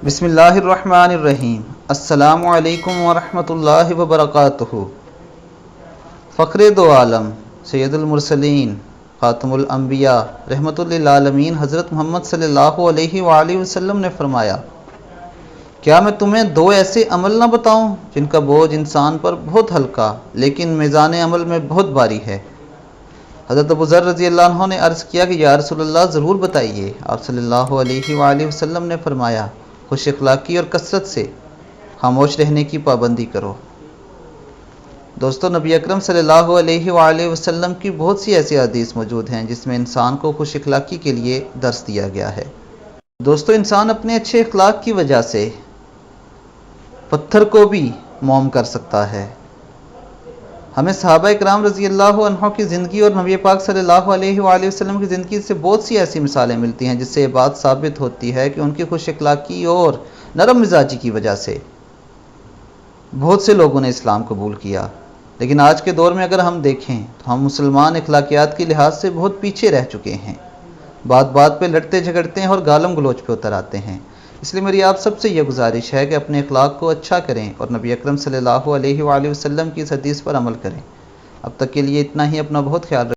بسم اللہ الرحمن الرحیم۔ السلام علیکم ورحمۃ اللہ وبرکاتہ۔ فخر دو عالم سید المرسلین خاتم الانبیاء رحمۃ للعالمین حضرت محمد صلی اللہ علیہ وآلہ وسلم نے فرمایا، کیا میں تمہیں دو ایسے عمل نہ بتاؤں جن کا بوجھ انسان پر بہت ہلکا لیکن میزان عمل میں بہت بھاری ہے؟ حضرت ابو ذر رضی اللہ عنہ نے عرض کیا کہ یا رسول اللہ ضرور بتائیے۔ آپ صلی اللہ علیہ وآلہ وسلم نے فرمایا، خوش اخلاقی اور کثرت سے خاموش رہنے کی پابندی کرو۔ دوستو، نبی اکرم صلی اللہ علیہ وآلہ وسلم کی بہت سی ایسی حدیث موجود ہیں جس میں انسان کو خوش اخلاقی کے لیے درس دیا گیا ہے۔ دوستو، انسان اپنے اچھے اخلاق کی وجہ سے پتھر کو بھی موم کر سکتا ہے۔ ہمیں صحابہ اکرام رضی اللہ عنہ کی زندگی اور نبی پاک صلی اللہ علیہ وآلہ وسلم کی زندگی سے بہت سی ایسی مثالیں ملتی ہیں جس سے یہ بات ثابت ہوتی ہے کہ ان کی خوش اخلاقی اور نرم مزاجی کی وجہ سے بہت سے لوگوں نے اسلام قبول کیا۔ لیکن آج کے دور میں اگر ہم دیکھیں تو ہم مسلمان اخلاقیات کے لحاظ سے بہت پیچھے رہ چکے ہیں، بات بات پہ لڑتے جھگڑتے ہیں اور گالم گلوچ پہ اتر آتے ہیں۔ اس لیے میری آپ سب سے یہ گزارش ہے کہ اپنے اخلاق کو اچھا کریں اور نبی اکرم صلی اللہ علیہ وآلہ وسلم کی اس حدیث پر عمل کریں۔ اب تک کے لیے اتنا ہی، اپنا بہت خیال رکھیں۔